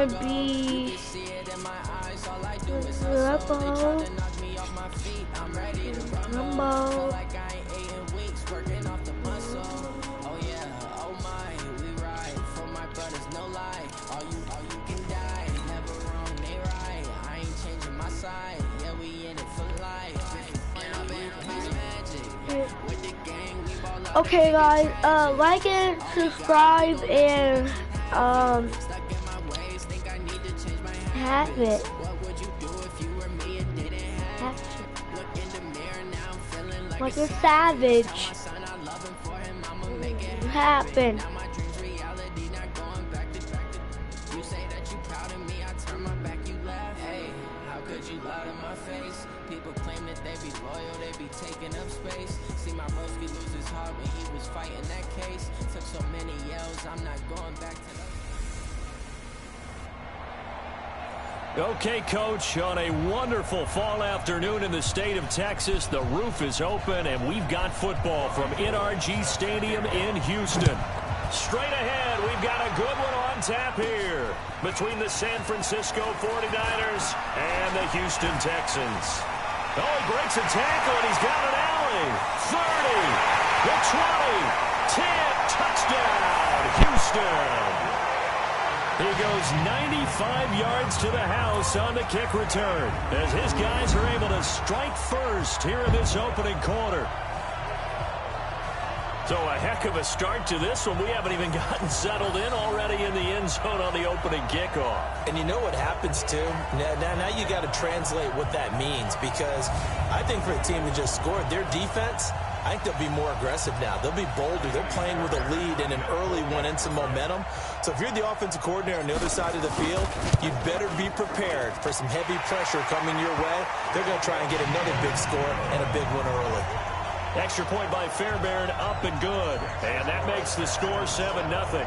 gonna be Rumble. Okay guys, like and subscribe and have it. Like a savage. Happen. People claim that they be loyal, they be taking up space. See my broski lose his heart when he was fighting that case. Took so many yells, I'm not going back to the... Okay, Coach, on a wonderful fall afternoon in the state of Texas, the roof is open, and we've got football from NRG Stadium in Houston. Straight ahead, we've got a good one on tap here between the San Francisco 49ers and the Houston Texans. Oh, he breaks a tackle, and he's got an alley. 30, the 20, 10, touchdown, Houston. He goes 95 yards to the house on the kick return as his guys are able to strike first here in this opening quarter. So a heck of a start to this one. We haven't even gotten settled in already in the end zone on the opening kickoff. And you know what happens, too? Now you got to translate what that means, because I think for a team that just scored, their defense, I think they'll be more aggressive now. They'll be bolder. They're playing with a lead and an early one and some momentum. So if you're the offensive coordinator on the other side of the field, you'd better be prepared for some heavy pressure coming your way. They're going to try and get another big score and a big one early. Extra point by Fairbairn, up and good. And that makes the score 7-0.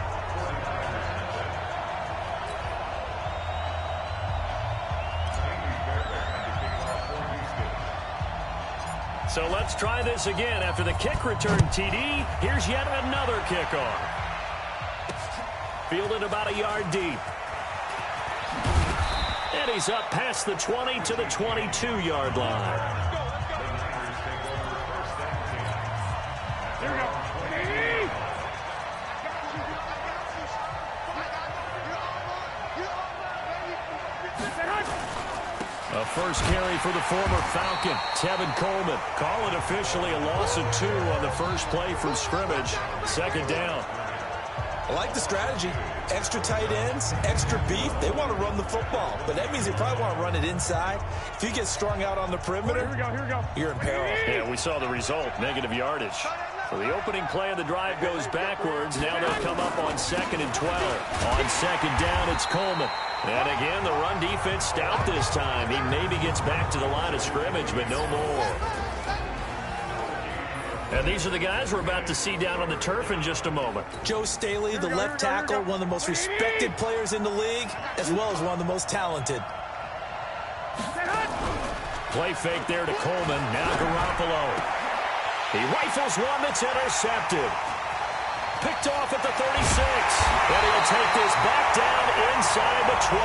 So let's try this again. After the kick return, TD, here's yet another kickoff. Fielded about a yard deep. And he's up past the 20 to the 22-yard line. A first carry for the former Falcon, Tevin Coleman. Call it officially a loss of 2 on the first play from scrimmage. Second down. I like the strategy. Extra tight ends, extra beef. They want to run the football, but that means they probably want to run it inside. If you get strung out on the perimeter, you're in peril. Yeah, we saw the result, negative yardage. So the opening play of the drive goes backwards. Now they'll come up on 2nd and 12. On second down, it's Coleman. And again, the run defense stout this time. He maybe gets back to the line of scrimmage, but no more. And these are the guys we're about to see down on the turf in just a moment. Joe Staley, the left tackle, one of the most respected players in the league, as well as one of the most talented. Play fake there to Coleman. Now Garoppolo. He rifles one that's intercepted. Picked off at the 36. And he'll take this back down inside the 20.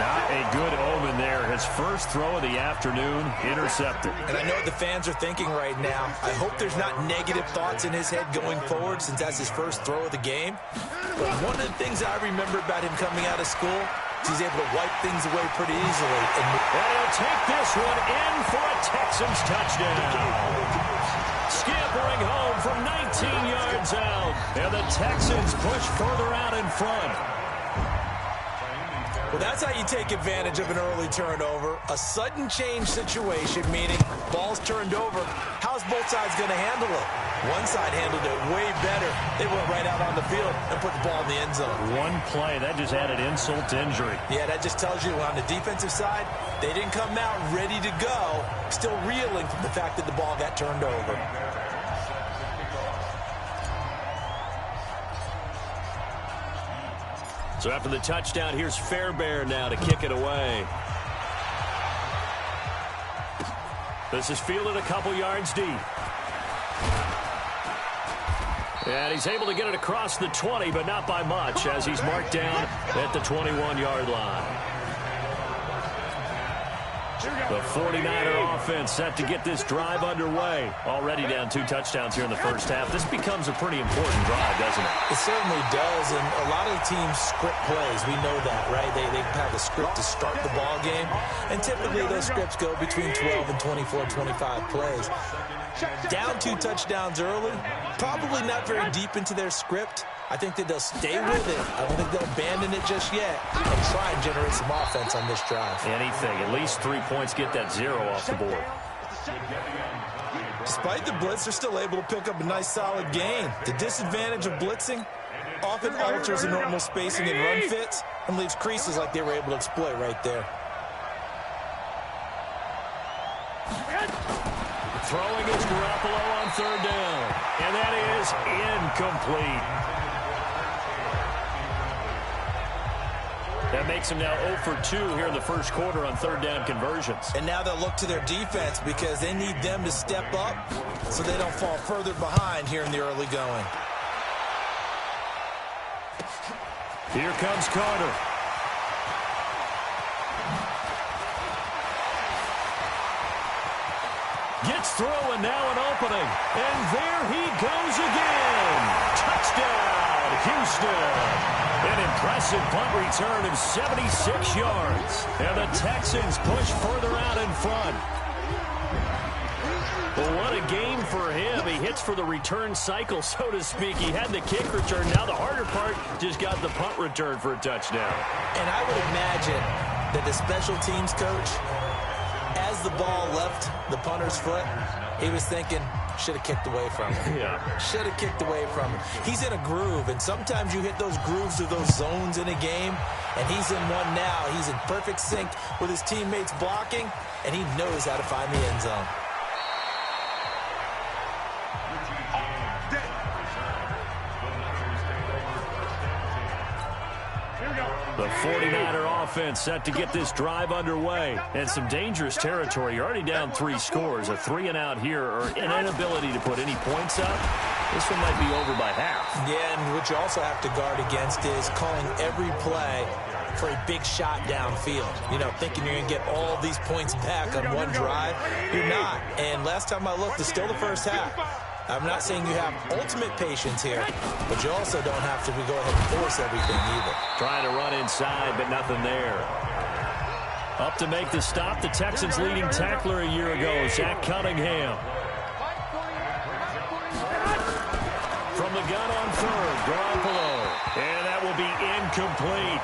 Not a good omen there. His first throw of the afternoon, intercepted. And I know what the fans are thinking right now. I hope there's not negative thoughts in his head going forward, since that's his first throw of the game. But one of the things I remember about him coming out of school, he's able to wipe things away pretty easily. And he'll take this one in for a Texans touchdown. Scampering home from 19 yards out. And the Texans push further out in front. Well, that's how you take advantage of an early turnover. A sudden change situation, meaning ball's turned over. How's both sides going to handle it? One side handled it way better. They went right out on the field and put the ball in the end zone. One play, that just added insult to injury. Yeah, that just tells you on the defensive side, they didn't come out ready to go, still reeling from the fact that the ball got turned over. So after the touchdown, here's Fairbairn now to kick it away. This is fielded a couple yards deep. And he's able to get it across the 20, but not by much, as he's marked down at the 21-yard line. The 49er offense set to get this drive underway. Already down 2 touchdowns here in the first half. This becomes a pretty important drive, doesn't it? It certainly does, and a lot of the teams script plays. We know that, right? They have a script to start the ball game, and typically those scripts go between 12 and 24, 25 plays. Down 2 touchdowns early, probably not very deep into their script. I think that they'll stay with it. I don't think they'll abandon it just yet and try and generate some offense on this drive. Anything. At least 3 points, get that 0 off the board. Despite the blitz, they're still able to pick up a nice solid gain. The disadvantage of blitzing often alters the normal spacing and run fits and leaves creases like they were able to exploit right there. Throwing is Garoppolo on 3rd down. And that is incomplete. That makes them now 0 for 2 here in the first quarter on 3rd down conversions. And now they'll look to their defense because they need them to step up so they don't fall further behind here in the early going. Here comes Carter. Gets through and now an opening. And there he goes again. Touchdown, Houston. An impressive punt return of 76 yards. And the Texans push further out in front. Well, what a game for him. He hits for the return cycle, so to speak. He had the kick return. Now the harder part, just got the punt return for a touchdown. And I would imagine that the special teams coach, as the ball left the punter's foot, he was thinking, should have kicked away from him. Yeah. Should have kicked away from him. He's in a groove, and sometimes you hit those grooves or those zones in a game, and he's in one now. He's in perfect sync with his teammates blocking, and he knows how to find the end zone. The 49er offense set to get this drive underway. And some dangerous territory. You're already down 3 scores. A 3 and out here, or an inability to put any points up. This one might be over by half. Yeah, and what you also have to guard against is calling every play for a big shot downfield. You know, thinking you're going to get all these points back on one drive. You're not. And last time I looked, it's still the first half. I'm not saying you have ultimate patience here, but you also don't have to go ahead and force everything either. Trying to run inside, but nothing there. Up to make the stop, the Texans' leading tackler a year ago, Zach Cunningham. From the gun on 3rd, Garoppolo. And that will be incomplete.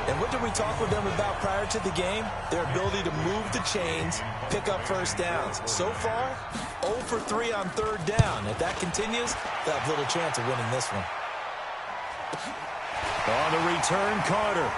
And what did we talk with them about prior to the game? Their ability to move the chains, pick up first downs. So far, 0 for 3 on 3rd down. If that continues, they'll have little chance of winning this one. On the return, Carter.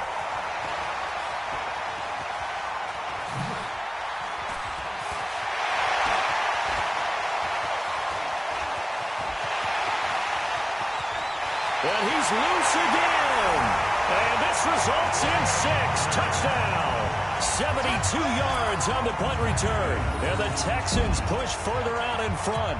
And he's loose again. And this results in 6. Touchdown. 72 yards on the punt return. And the Texans push further out in front.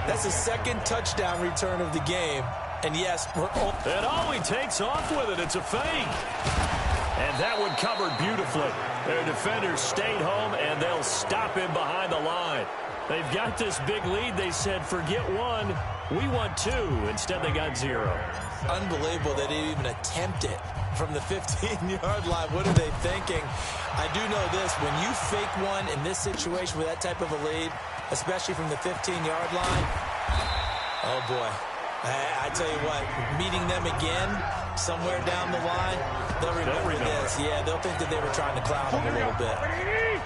That's the 2nd touchdown return of the game. And yes, and all he takes off with it, it's a fake. And that one covered beautifully. Their defenders stayed home, and they'll stop him behind the line. They've got this big lead. They said, forget 1, we want 2. Instead, they got 0. Unbelievable that they even attempt it from the 15-yard line. What are they thinking? I do know this. When you fake one in this situation with that type of a lead, especially from the 15-yard line, oh, boy. I tell you what, meeting them again somewhere down the line, they'll remember this. Yeah, they'll think that they were trying to clown them a little bit.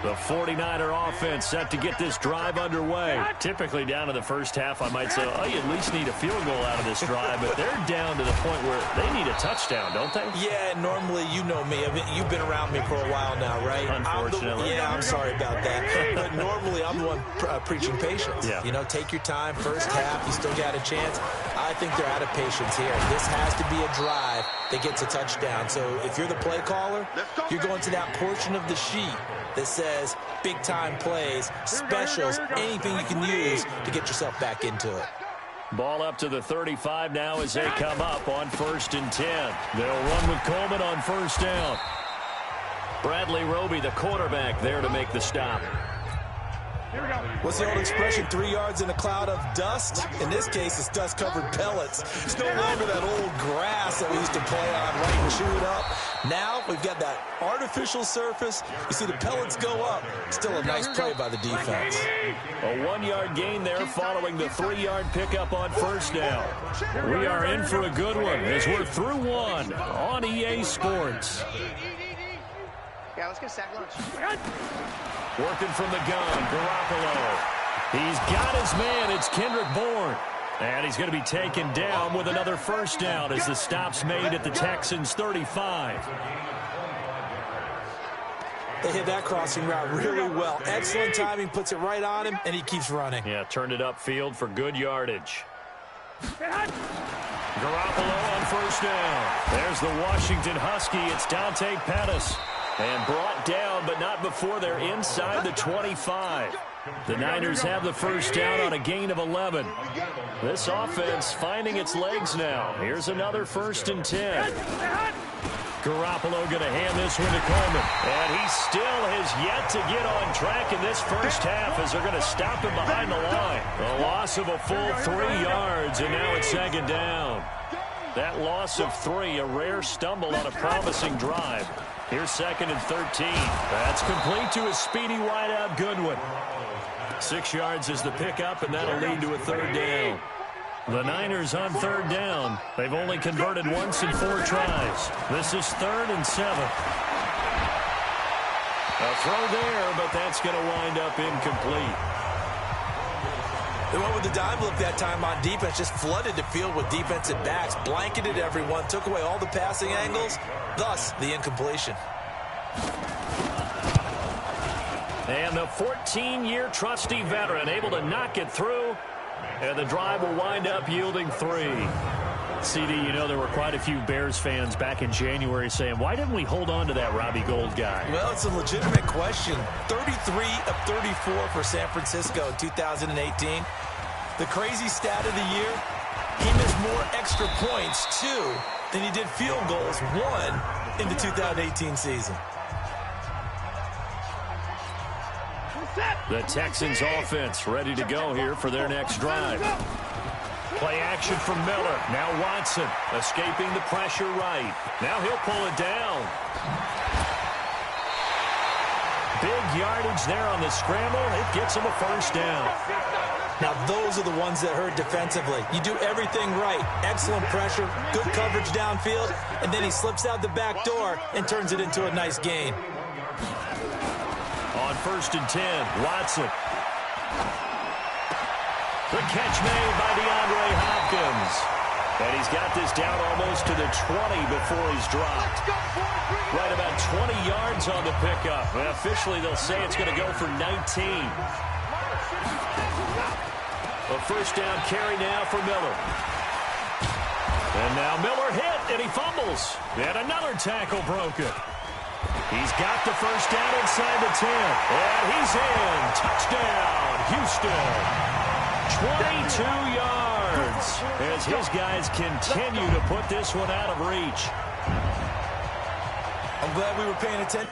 The 49er offense set to get this drive underway. Typically down to the first half, I might say, oh, you at least need a field goal out of this drive, but they're down to the point where they need a touchdown, don't they? Yeah, normally, you know me. I mean, you've been around me for a while now, right? Unfortunately. I'm sorry about that. But normally, I'm the one preaching patience. Yeah. You know, take your time. First half, you still got a chance. I think they're out of patience here. This has to be a drive that gets a touchdown. So if you're the play caller, you're going to that portion of the sheet that says, says big-time plays, specials, anything you can use to get yourself back into it. Ball up to the 35 now as they come up on 1st and 10. They'll run with Coleman on 1st down. Bradley Roby, the quarterback, there to make the stop. What's the old expression, 3 yards in a cloud of dust? In this case, it's dust-covered pellets. It's no longer that old grass that we used to play on, right, and chew it up. Now we've got that artificial surface. You see the pellets go up. Still a nice play by the defense. A 1-yard gain there following the 3-yard pickup on 1st down. We are in for a good one as we're through one on EA Sports. Yeah, let's get sack lunch. Working from the gun, Garoppolo. He's got his man. It's Kendrick Bourne. And he's going to be taken down with another 1st down as the stop's made at the Texans' 35. They hit that crossing route really well. Excellent timing, puts it right on him, and he keeps running. Yeah, turned it upfield for good yardage. Garoppolo on 1st down. There's the Washington Husky. It's Dante Pettis. And brought down, but not before they're inside the 25. The Niners have the 1st down on a gain of 11. This offense finding its legs now. Here's another 1st and 10. Garoppolo going to hand this one to Coleman. And he still has yet to get on track in this first half as they're going to stop him behind the line. A loss of a full 3 yards, and now it's 2nd down. That loss of 3, a rare stumble on a promising drive. Here's 2nd and 13. That's complete to a speedy wideout Goodwin. 6 yards is the pickup, and that'll lead to a 3rd down. The Niners on 3rd down. They've only converted once in 4 tries. This is 3rd and 7. A throw there, but that's going to wind up incomplete. They went with the dime look that time on defense, just flooded the field with defensive backs, blanketed everyone, took away all the passing angles, thus the incompletion. And the 14-year trusty veteran able to knock it through, and the drive will wind up yielding 3. CD, you know there were quite a few Bears fans back in January saying, why didn't we hold on to that Robbie Gould guy? Well, it's a legitimate question. 33 of 34 for San Francisco in 2018. The crazy stat of the year, he missed more extra points, 2, than he did field goals, 1, in the 2018 season. The Texans offense ready to go here for their next drive. Play action from Miller. Now Watson escaping the pressure right. Now he'll pull it down. Big yardage there on the scramble. It gets him a 1st down. Now those are the ones that hurt defensively. You do everything right. Excellent pressure, good coverage downfield, and then he slips out the back door and turns it into a nice gain. On 1st and 10, Watson. The catch made by DeAndre Hopkins. And he's got this down almost to the 20 before he's dropped. Right about 20 yards on the pickup. And officially, they'll say it's going to go for 19. A 1st down carry now for Miller. And now Miller hit, and he fumbles. And another tackle broken. He's got the 1st down inside the 10. And he's in. Touchdown, Houston. 22 yards as his guys continue to put this one out of reach. I'm glad we were paying attention.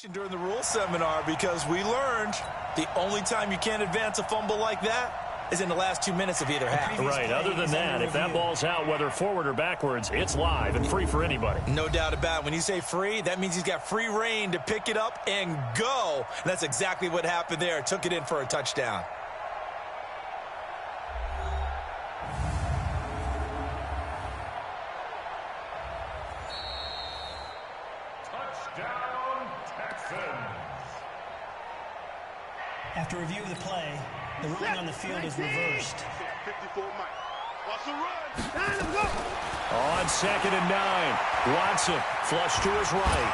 During the rule seminar, because we learned the only time you can't advance a fumble like that is in the last 2 minutes of either half. Right. Other than that, if that ball's out, whether forward or backwards, it's live and free for anybody. No doubt about it. When you say free, that means he's got free reign to pick it up and go. And that's exactly what happened there. Took it in for a touchdown. After review of the play, the ruling on the field is reversed. 54 Mike. Watson runs. On 2nd and 9, Watson flush to his right.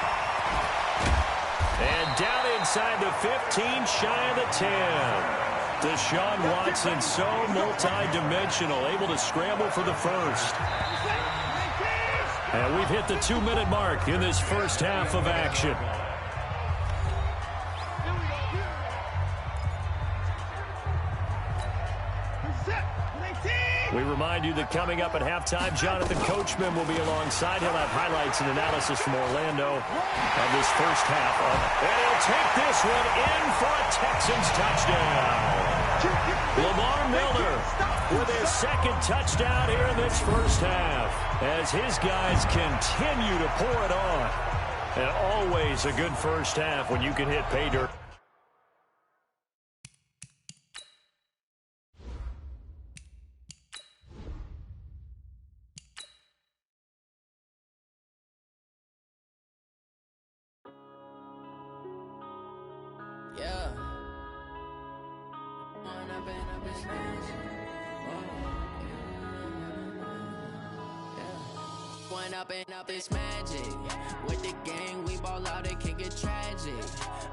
And down inside the 15, shy of the 10. Deshaun Watson, so multi-dimensional, able to scramble for the first. And we've hit the 2-minute mark in this first half of action. We remind you that coming up at halftime, Jonathan Coachman will be alongside. He'll have highlights and analysis from Orlando of this first half. And he'll take this one in for a Texans touchdown. Lamar Miller with his second touchdown here in this first half as his guys continue to pour it on. And always a good first half when you can hit pay dirt. Up this magic with the gang, we ball out, it can get tragic.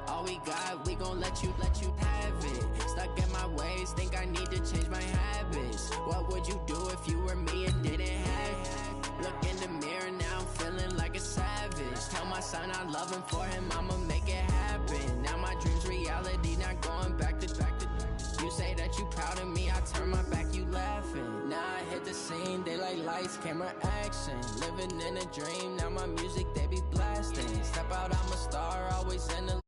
All we got, we gon' let you have it. Stuck in my ways, think I need to change my habits. What would you do if you were me and didn't have it? Look in the mirror, now I'm feeling like a savage. Tell my son I love him, for him I'ma make it happen. Now my dreams reality, not going back to. You say that you proud of me, I turn my back, you laughing. Now I hit the scene, they like lights, camera, action. Living in a dream, now my music, they be blasting. Step out, I'm a star, always in the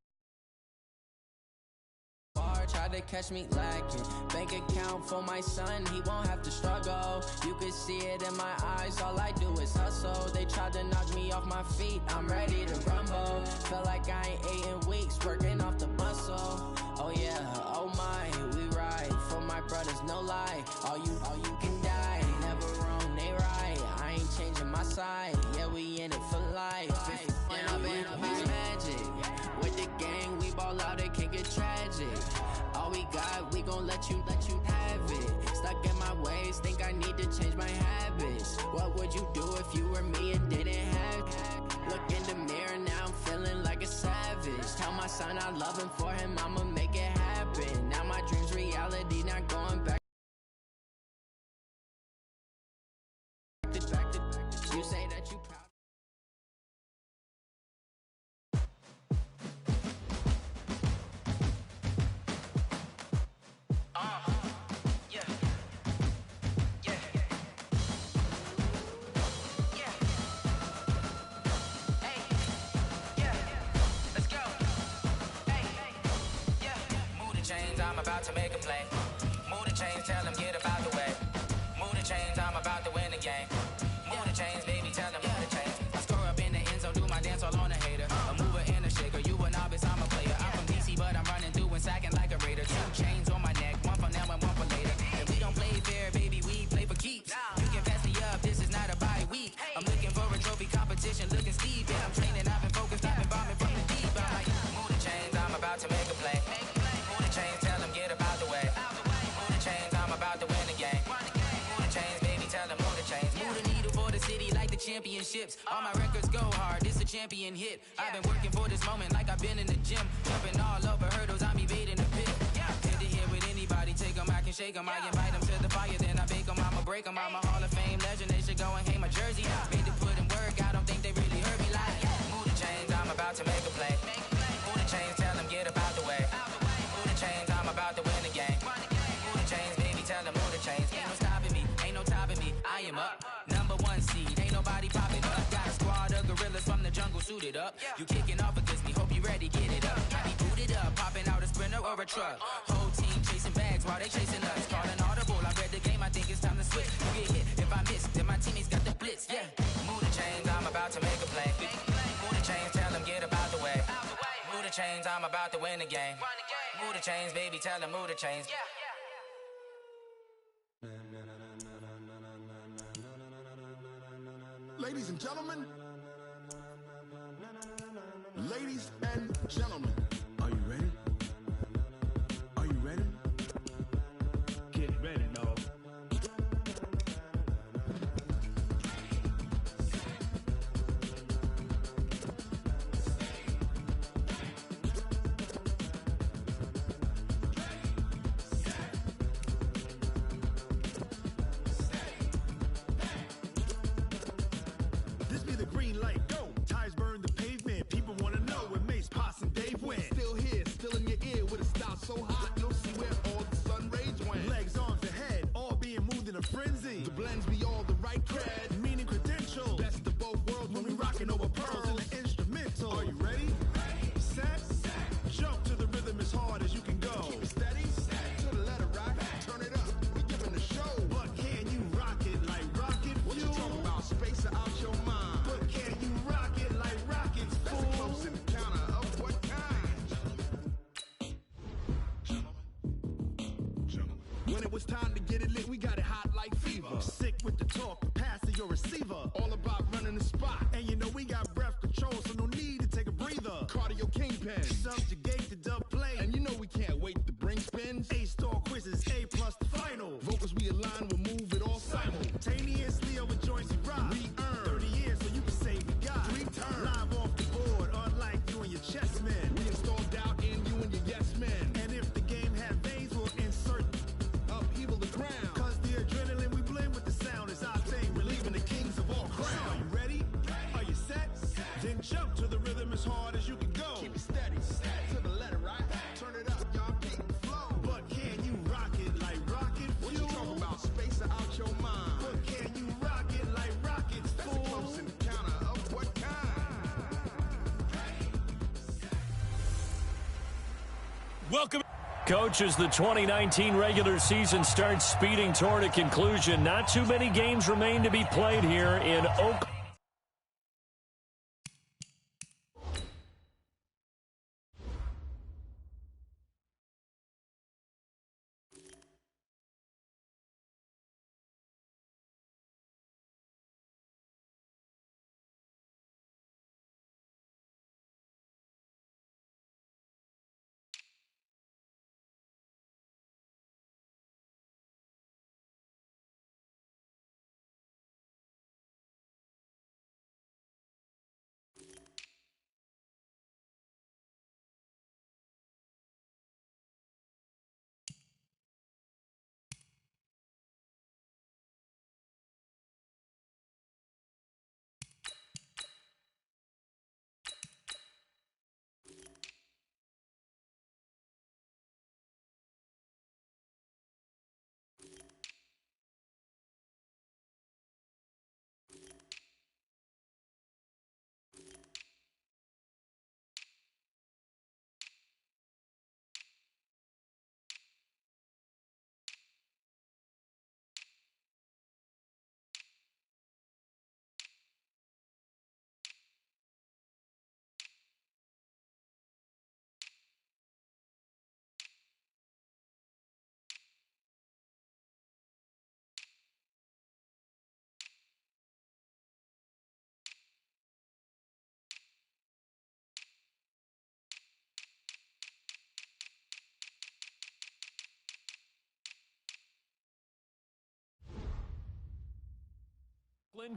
bar. Try to catch me lacking. Bank account for my son, he won't have to struggle. You can see it in my eyes, all I do is hustle. They tried to knock me off my feet, I'm ready to rumble. Feel like I ain't ate in weeks, working off the muscle. Oh yeah, oh my, we ride for my brothers, no lie. All you can die, never wrong, they right. I ain't changing my side, yeah, we in it for life. When I've been up is magic, with the gang, we ball out, it can get tragic. All we got, we gon' let you have it. Stuck in my ways, think I need to change my habits. What would you do if you were me and didn't have it? Look in the mirror, now I'm feeling like a savage. Tell my son I love him, for him I'ma make it happen. Now my dreams reality, not going back. You say that you proud. I'm about to make a play. Move the chains, tell them get up out the way. Move the chains, I'm about to win the game. Move the chains, baby, tell them move the chains. I score up in the end zone, do my dance all on a hater. A mover and a shaker, you a novice, I'm a player. I'm from DC, but I'm running through and sacking like a raider. 2 chains on my neck, one for now and one for later. And we don't play fair, baby, we play for keeps. You can pass me up, this is not a bye week. I'm looking for a trophy competition, looking steep. Yeah, I'm training, I've been focused, I've been bombing from the deep. I'm like, move the chains, I'm about to make a play. Move the chains, tell them get up out the way. Move the chains, I'm about to win the game. Move the chains, baby, tell them move the chains. Move the needle for the city like the championships. All my records go hard, this a champion hit. I've been working for this moment like I've been in the gym. Jumping all over hurdles, I'm evading the pit. Head to head with anybody, take them, I can shake them. I invite them to the fire, then I bake them, I'ma break them. I'm a Hall of Fame legend, they should go and hang my jersey. Made to put in work, I don't think they really heard me like. Move the chains, I'm about to make a play. Move the chains, tell them get up out the way. Move the chains, I'm about to win the game. Move the chains, baby, tell them move the chains. Ain't no stopping me, ain't no topping me. I am up, #1 seed, ain't nobody popping up. Got a squad of gorillas from the jungle suited up. You kicking off against me, hope you ready, get or a truck. Whole team chasing bags while they chasing us. Calling audible, I read the game, I think it's time to switch. You get hit if I miss, then my teammates got the blitz, yeah. Move the chains, I'm about to make a play. Move the chains, tell them get about the way. Move the chains, I'm about to win the game. Move the chains, baby, tell them move the chains. Ladies and gentlemen. Ladies and gentlemen. Are you ready? Are you ready? Get ready, dog. This be the green light, go. Tires burn the pavement. People wanna know when Mace, Poss, and Dave went. Still here, still in your ear with a style so hot, you'll see where all the sun rays went. Legs, arms, the head, all being moved in a frenzy. The blends be all the right cred, meaning credentials. Best of both worlds when we rockin' over pearls in the instrumental. Are you ready? Set, jump to the rhythm as hard as you can go. Keep it steady, to the letter right, turn it up, we giving the show. But can you rock it like rocket fuel? What you talking about, space out your mind? But can you rock it like rockets, fool? That's a close encounter of what kind? When it was time to get it lit, we got it hot like fever. Sick with the talk, pass to your receiver. All about running the spot. And you know we got breath control, so no need to take a breather. Cardio kingpin, subjugate the dub play. And you know we can't wait to bring spins. A-star quizzes, A+ the final. Vocals we align, we'll move it all simultaneously over joints we rock. We earn 30 years so you can say we got 3 turns. Live off the board, unlike you and your chess men. We install doubt in you and your yes men. And if the game had veins, we'll insert upheaval the crown. Cause the adrenaline we blend with the sound is our thing, relieving the kings of all crowns. Are you ready? Are you set? Then jump to the rhythm as hard as you can go. Keep it steady, to the letter right. Turn it up, y'all keep the flow. But can you rock it like rocket fuel? What you talking about, space out your mind? But can you rock it like rockets, fool? That's a close encounter of what kind? Welcome. Coach, as the 2019 regular season starts speeding toward a conclusion, not too many games remain to be played here in Oakland.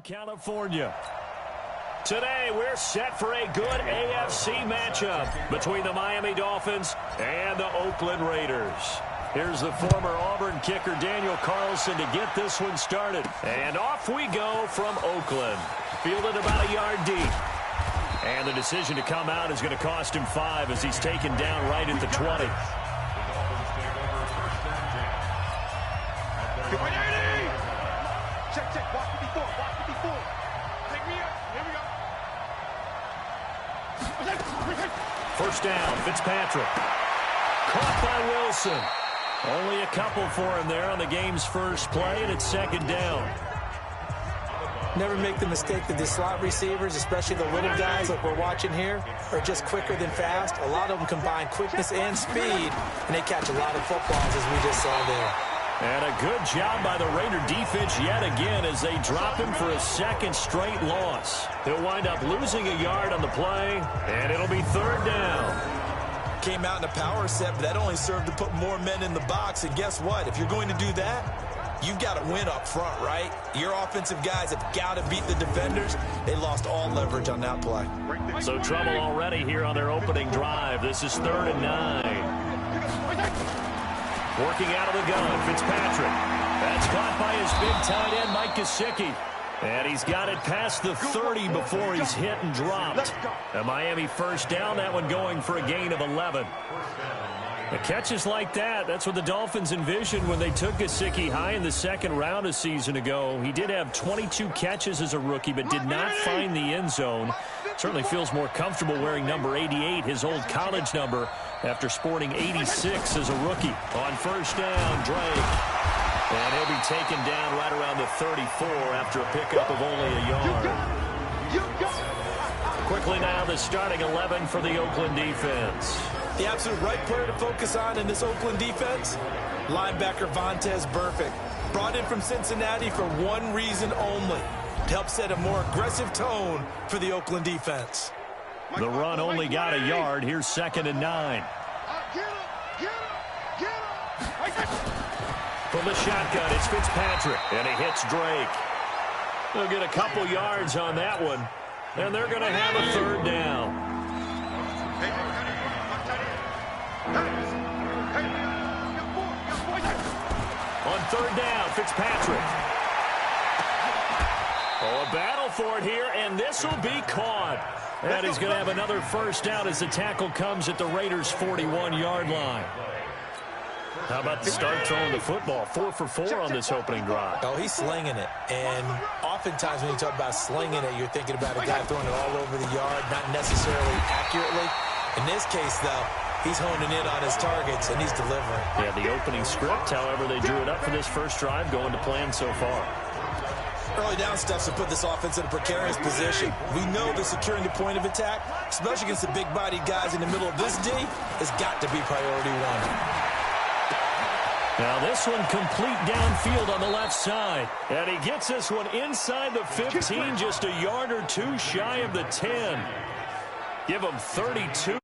California. Today, we're set for a good AFC matchup between the Miami Dolphins and the Oakland Raiders. Here's the former Auburn kicker, Daniel Carlson, to get this one started. And off we go from Oakland. Fielded about a yard deep. And the decision to come out is going to cost him 5 as he's taken down right at the 20. Check, check. Watch it before. Watch it before. Take me up. Here we go. First down, Fitzpatrick. Caught by Wilson. Only a couple for him there on the game's first play, and it's second down. Never make the mistake that the slot receivers, especially the little guys like we're watching here, are just quicker than fast. A lot of them combine quickness and speed, and they catch a lot of footballs, as we just saw there. And a good job by the Raider defense yet again as they drop him for a second straight loss. They'll wind up losing a yard on the play, and it'll be third down. Came out in a power set, but that only served to put more men in the box. And guess what? If you're going to do that, you've got to win up front, right? Your offensive guys have got to beat the defenders. They lost all leverage on that play. So trouble already here on their opening drive. This is 3rd and 9. Working out of the gun, Fitzpatrick. That's caught by his big tight end, Mike Gesicki. And he's got it past the 30 before he's hit and dropped. A Miami first down, that one going for a gain of 11. The catches like that, that's what the Dolphins envisioned when they took Gesicki high in the second round a season ago. He did have 22 catches as a rookie, but did not find the end zone. Certainly feels more comfortable wearing number 88, his old college number, after sporting 86 as a rookie. On first down, Drake. And he'll be taken down right around the 34 after a pickup of only a yard. Quickly now, the starting 11 for the Oakland defense. The absolute right player to focus on in this Oakland defense, linebacker Vontaze Burfict. Brought in from Cincinnati for one reason only, to help set a more aggressive tone for the Oakland defense. The run only got a yard. Here's 2nd and 9. From the shotgun, it's Fitzpatrick, and he hits Drake. They'll get a couple yards on that one, and they're going to have a third down. On third down, Fitzpatrick. Oh, a battle for it here, and this will be caught. And he's going to have another first down as the tackle comes at the Raiders' 41-yard line. How about the start throwing the football? 4 for 4 on this opening drive. Oh, he's slinging it. And oftentimes when you talk about slinging it, you're thinking about a guy throwing it all over the yard, not necessarily accurately. In this case, though, he's honing in on his targets, and he's delivering. Yeah, the opening script, however, they drew it up for this first drive, going to plan so far. Early down stuff to put this offense in a precarious position. We know that securing the point of attack, especially against the big-bodied guys in the middle of this D, has got to be priority one. Now this one complete downfield on the left side. And he gets this one inside the 15, just a yard or two shy of the 10. Give him 32.